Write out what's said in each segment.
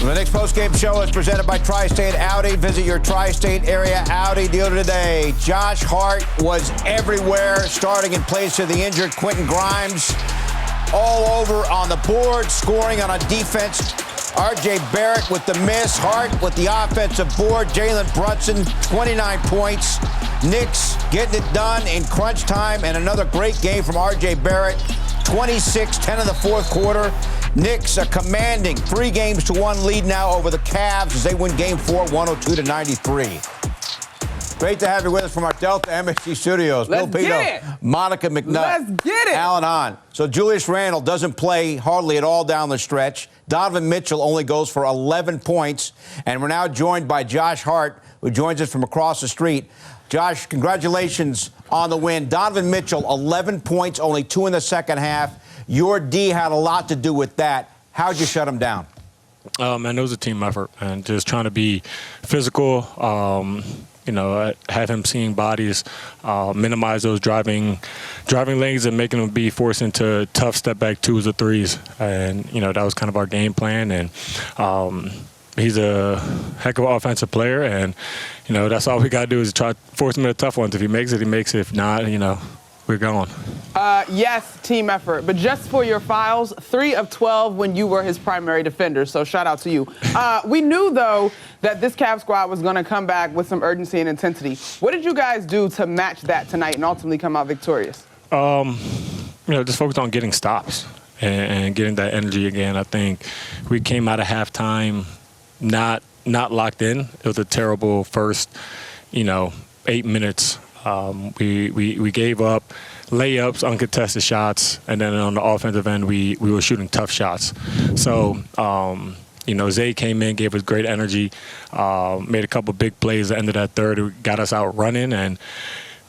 The Knicks postgame show is presented by Tri-State Audi. Visit your Tri-State area Audi dealer today. Josh Hart was everywhere, starting in place of the injured Quentin Grimes. All over on the board, scoring on a defense. RJ Barrett with the miss. Hart with the offensive board. Jalen Brunson, 29 points. Knicks getting it done in crunch time. And another great game from RJ Barrett. 26-10 in the fourth quarter. Knicks are commanding 3-1 lead now over the Cavs as they win Game 4, 102-93. Great to have you with us from our Delta MSG studios. Let's Bill get Pito, it. Monica McNutt. Let's get it. Alan Hahn. So Julius Randle doesn't play hardly at all down the stretch. Donovan Mitchell only goes for 11 points. And we're now joined by Josh Hart, who joins us from across the street. Josh, congratulations on the win. Donovan Mitchell, 11 points, only 2 in the second half. Your D had a lot to do with that. How'd you shut him down? Man, it was a team effort, and just trying to be physical. Have him seeing bodies, minimize those driving lanes, and making them be forced into tough step back 2s or 3s. And that was kind of our game plan. And he's a heck of an offensive player, and that's all we got to do is try to force him into tough ones. If he makes it, he makes it. If not, we're going. Yes, team effort. But just for your files, 3 of 12 when you were his primary defender. So shout out to you. We knew, though, that this Cavs squad was going to come back with some urgency and intensity. What did you guys do to match that tonight and ultimately come out victorious? Just focus on getting stops and getting that energy again. I think we came out of halftime not locked in. It was a terrible first, 8 minutes. We gave up layups, uncontested shots, and then on the offensive end, we were shooting tough shots. So, Zay came in, gave us great energy, made a couple big plays at the end of that third, got us out running, and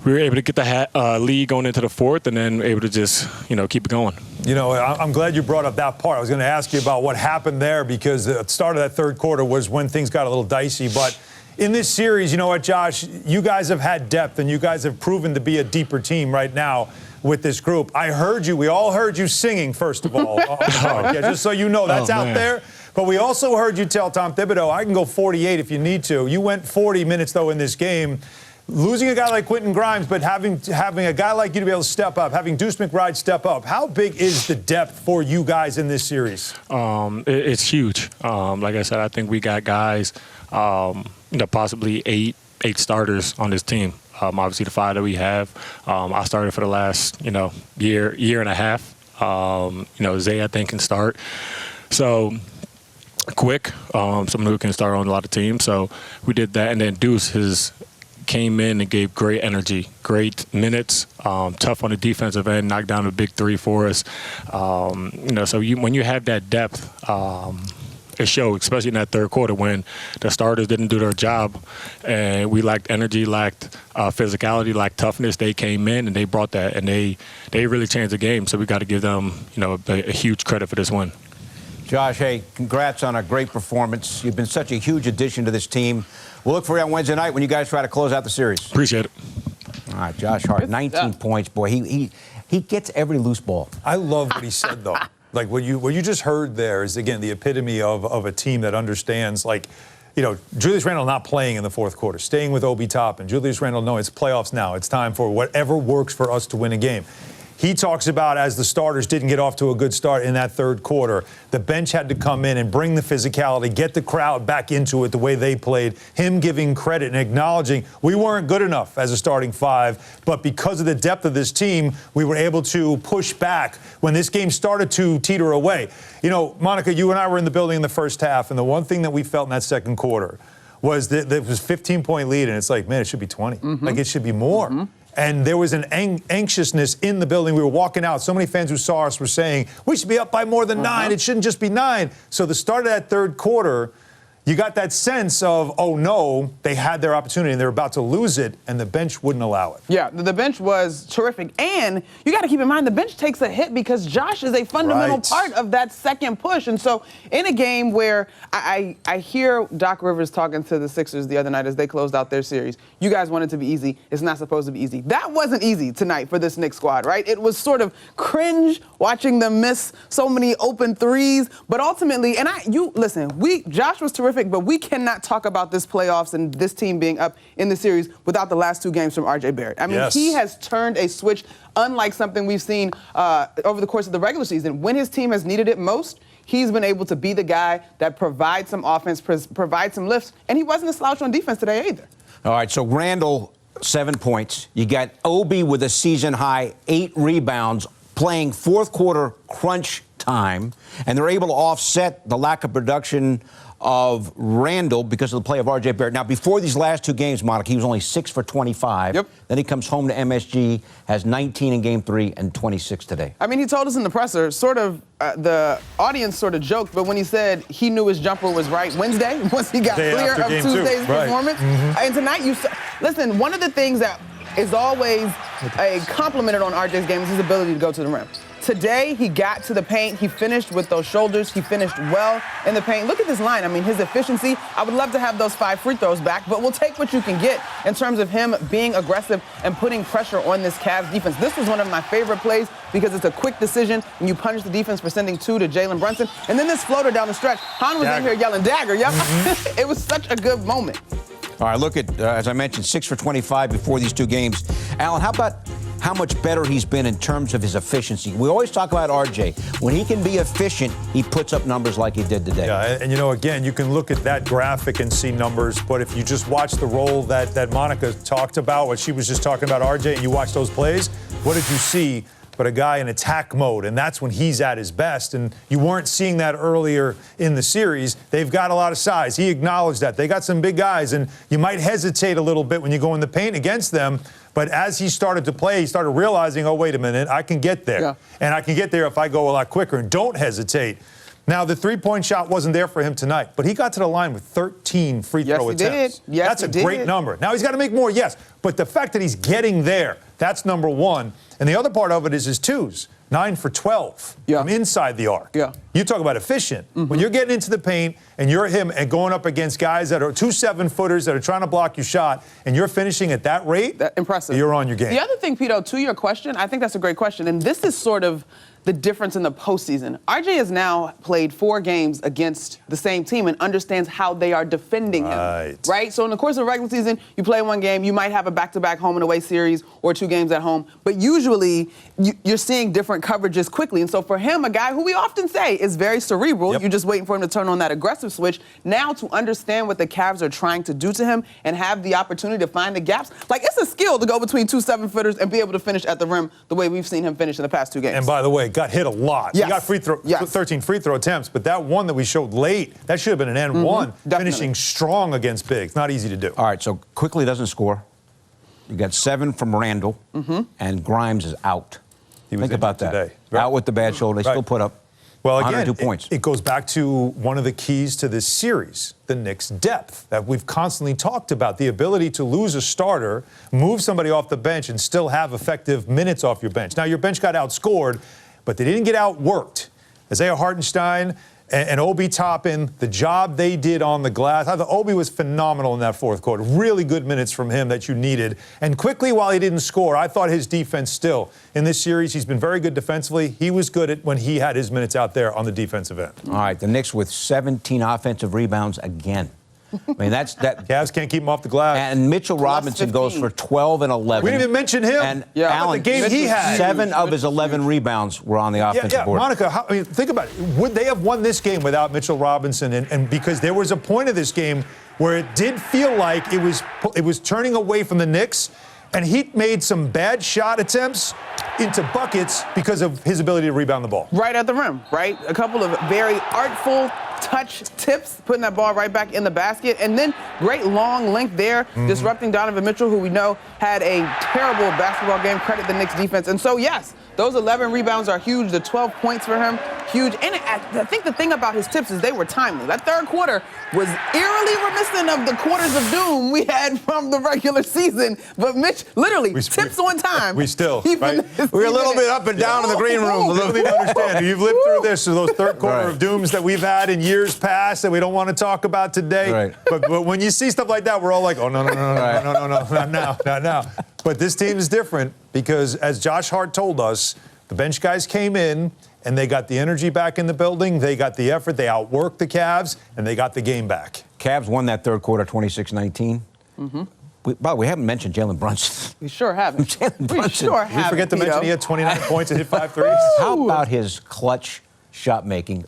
we were able to get the lead going into the fourth, and then able to just, keep it going. I'm glad you brought up that part. I was going to ask you about what happened there, because the start of that third quarter was when things got a little dicey, but in this series, you know what, Josh? You guys have had depth, and you guys have proven to be a deeper team right now with this group. I heard you. We all heard you singing, first of all. Just so you know, that's out there. But we also heard you tell Tom Thibodeau, I can go 48 if you need to. You went 40 minutes, though, in this game. Losing a guy like Quentin Grimes, but having a guy like you to be able to step up, having Deuce McBride step up, how big is the depth for you guys in this series? It's huge. Like I said, I think we got guys, possibly eight starters on this team. Obviously, the 5 that we have. I started for the last, year and a half. Zay, I think, can start. So quick, someone who can start on a lot of teams. So we did that, and then Deuce came in and gave great energy, great minutes, tough on the defensive end, knocked down a big 3 for us. So when you have that depth, it showed, especially in that third quarter when the starters didn't do their job, and we lacked energy, lacked physicality, lacked toughness. They came in and they brought that, and they really changed the game. So we got to give them, a huge credit for this win. Josh, hey, congrats on a great performance. You've been such a huge addition to this team. We'll look for you on Wednesday night when you guys try to close out the series. Appreciate it. All right, Josh Hart, 19 points. Boy, he gets every loose ball. I love what he said, though. Like, what you just heard there is, again, the epitome of a team that understands, Julius Randle not playing in the fourth quarter, staying with Obi Toppin. Julius Randle, no, it's playoffs now. It's time for whatever works for us to win a game. He talks about, as the starters didn't get off to a good start in that third quarter, the bench had to come in and bring the physicality, get the crowd back into it the way they played, him giving credit and acknowledging we weren't good enough as a starting 5, but because of the depth of this team, we were able to push back when this game started to teeter away. Monica, you and I were in the building in the first half, and the one thing that we felt in that second quarter was that there was a 15-point lead, and it's like, man, it should be 20. Mm-hmm. Like, it should be more. Mm-hmm. And there was an anxiousness in the building. We were walking out. So many fans who saw us were saying, we should be up by more than 9. It shouldn't just be 9. So the start of that third quarter, you got that sense of, oh no, they had their opportunity and they're about to lose it, and the bench wouldn't allow it. Yeah, the bench was terrific. And you got to keep in mind, the bench takes a hit because Josh is a fundamental part of that second push. And so in a game where I hear Doc Rivers talking to the Sixers the other night as they closed out their series, you guys want it to be easy. It's not supposed to be easy. That wasn't easy tonight for this Knicks squad, right? It was sort of cringe watching them miss so many open threes. But ultimately, Josh was terrific. But we cannot talk about this playoffs and this team being up in the series without the last two games from RJ Barrett. I mean, he has turned a switch unlike something we've seen over the course of the regular season. When his team has needed it most, he's been able to be the guy that provides some offense, provides some lifts, and he wasn't a slouch on defense today either. All right, so Randall, 7 points. You got Obi with a season-high 8 rebounds, playing fourth quarter crunch time, and they're able to offset the lack of production of Randall because of the play of RJ Barrett. Now, before these last two games, Monica, he was only 6 for 25. Yep. Then he comes home to MSG, has 19 in Game 3 and 26 today. I mean, he told us in the presser, the audience sort of joked, but when he said he knew his jumper was right Wednesday, once he got clear of Tuesday's performance. And tonight, listen, one of the things that is always complimented on RJ's game is his ability to go to the rim. Today, he got to the paint. He finished with those shoulders. He finished well in the paint. Look at this line. I mean, his efficiency. I would love to have those 5 free throws back, but we'll take what you can get in terms of him being aggressive and putting pressure on this Cavs defense. This was one of my favorite plays because it's a quick decision and you punish the defense for sending 2 to Jalen Brunson. And then this floater down the stretch. Han was in here yelling dagger. Yep. It was such a good moment. All right, look at, as I mentioned, 6 for 25 before these two games. Alan, how about how much better he's been in terms of his efficiency? We always talk about RJ. When he can be efficient, he puts up numbers like he did today. Yeah, and again, you can look at that graphic and see numbers, but if you just watch the role that Monica talked about, what she was just talking about RJ, and you watch those plays, what did you see but a guy in attack mode? And that's when he's at his best. And you weren't seeing that earlier in the series. They've got a lot of size. He acknowledged that. They got some big guys, and you might hesitate a little bit when you go in the paint against them. But as he started to play, he started realizing, oh, wait a minute, I can get there. Yeah. And I can get there if I go a lot quicker. And don't hesitate. Now, the three-point shot wasn't there for him tonight, but he got to the line with 13 free throw attempts. Yes, that's a great number. Now, he's got to make more, yes, but the fact that he's getting there, that's number one. And the other part of it is his twos. 9 for 12 from inside the arc. Yeah. You talk about efficient. When you're getting into the paint and you're him and going up against guys that are 2 7-footers that are trying to block your shot and you're finishing at that rate, impressive. You're on your game. The other thing, Pito, to your question, I think that's a great question. And this is sort of the difference in the postseason. RJ has now played 4 games against the same team and understands how they are defending him. Right? So in the course of the regular season, you play one game, you might have a back-to-back home and away series or 2 games at home. But usually, you're seeing different coverages quickly. And so for him, a guy who we often say is very cerebral, you're just waiting for him to turn on that aggressive switch. Now to understand what the Cavs are trying to do to him and have the opportunity to find the gaps, like it's a skill to go between 2 7-footers and be able to finish at the rim the way we've seen him finish in the past 2 games. And by the way, got hit a lot. He got 13 free throw attempts, but that one that we showed late, that should have been an N one. Finishing strong against bigs. Not easy to do. All right, so quickly doesn't score. You got 7 from Randall, and Grimes is out. Think about that. Today. Out with the bad shoulder. They still put up 102 points. It goes back to one of the keys to this series, the Knicks' depth that we've constantly talked about, the ability to lose a starter, move somebody off the bench, and still have effective minutes off your bench. Now, your bench got outscored, but they didn't get outworked. Isaiah Hartenstein and Obi Toppin, the job they did on the glass. I thought Obi was phenomenal in that fourth quarter. Really good minutes from him that you needed. And quickly, while he didn't score, I thought his defense still. In this series, he's been very good defensively. He was good at when he had his minutes out there on the defensive end. All right, the Knicks with 17 offensive rebounds again. I mean, that's that. Cavs can't keep him off the glass. And Mitchell Robinson goes for 12 and 11. We didn't even mention him. And Alan, the game he had. 7 of his 11 rebounds were on the offensive board. Monica, think about it. Would they have won this game without Mitchell Robinson? And because there was a point of this game where it did feel like it was turning away from the Knicks, and he made some bad shot attempts into buckets because of his ability to rebound the ball. Right at the rim, right? A couple of very artful touch tips, putting that ball right back in the basket. And then great long length there, disrupting Donovan Mitchell, who we know had a terrible basketball game. Credit the Knicks defense. And so, yes, Those 11 rebounds are huge. The 12 points for him, huge. And I think the thing about his tips is they were timely. That third quarter was eerily reminiscent of the quarters of doom we had from the regular season. But Mitch, literally, tips on time. We still, right? We're a little bit up and down in the green room. You need to understand, you've lived through this, so those third quarter of dooms that we've had in years past that we don't want to talk about today. Right. But when you see stuff like that, we're all like, oh, no, not now. But this team is different because, as Josh Hart told us, the bench guys came in and they got the energy back in the building, they got the effort, they outworked the Cavs, and they got the game back. Cavs won that third quarter 26-19. Mm-hmm. By the way, we haven't mentioned Jalen Brunson. We sure haven't. Jalen Brunson. We sure haven't. We forget to mention he had 29 points and hit 5 threes. How about his clutch shot making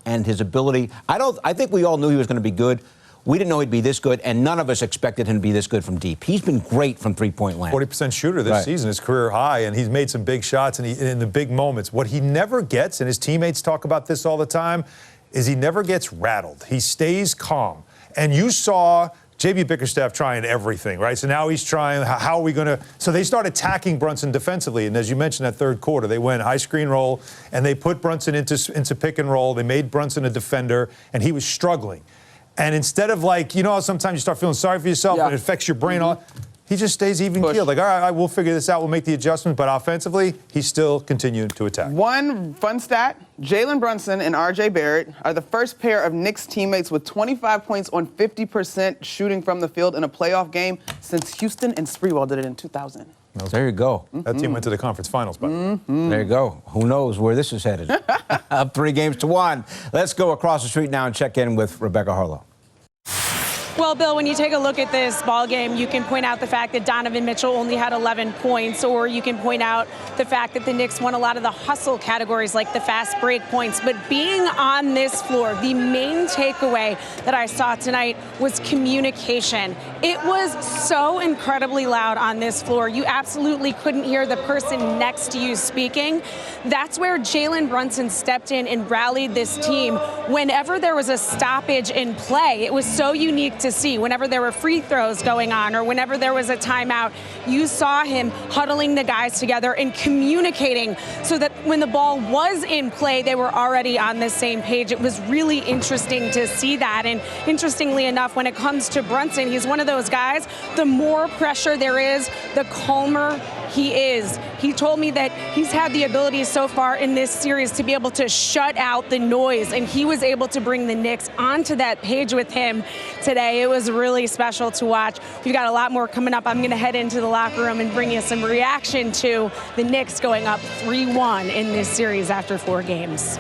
and his ability? I think we all knew he was going to be good. We didn't know he'd be this good, and none of us expected him to be this good from deep. He's been great from three-point land. 40% shooter this season, his career high, and he's made some big shots and in the big moments. What he never gets, and his teammates talk about this all the time, is he never gets rattled. He stays calm. And you saw J.B. Bickerstaff trying everything, right? So now he's trying, how are we going to... So they start attacking Brunson defensively, and as you mentioned, that third quarter, they went high screen roll, and they put Brunson into pick and roll. They made Brunson a defender, and he was struggling. And instead of like, you know how sometimes you start feeling sorry for yourself and it affects your brain, he just stays even-keeled. Like, all right, we'll figure this out. We'll make the adjustments. But offensively, he's still continuing to attack. One fun stat, Jalen Brunson and RJ Barrett are the first pair of Knicks teammates with 25 points on 50% shooting from the field in a playoff game since Houston and Sprewell did it in 2000. There you go. That team went to the conference finals, by the way. There you go. Who knows where this is headed? Up 3-1. Let's go across the street now and check in with Rebecca Harlow. Well, Bill, when you take a look at this ball game, you can point out the fact that Donovan Mitchell only had 11 points, or you can point out the fact that the Knicks won a lot of the hustle categories like the fast break points. But being on this floor, the main takeaway that I saw tonight was communication. It was so incredibly loud on this floor. You absolutely couldn't hear the person next to you speaking. That's where Jalen Brunson stepped in and rallied this team whenever there was a stoppage in play. It was so unique to see. Whenever there were free throws going on or whenever there was a timeout, you saw him huddling the guys together and communicating so that when the ball was in play, they were already on the same page. It was really interesting to see that. And interestingly enough, when it comes to Brunson, he's one of those guys, the more pressure there is, the calmer he is. He told me that he's had the ability so far in this series to be able to shut out the noise, and he was able to bring the Knicks onto that page with him today. It was really special to watch. We've got a lot more coming up. I'm going to head into the locker room and bring you some reaction to the Knicks going up 3-1 in this series after 4 games.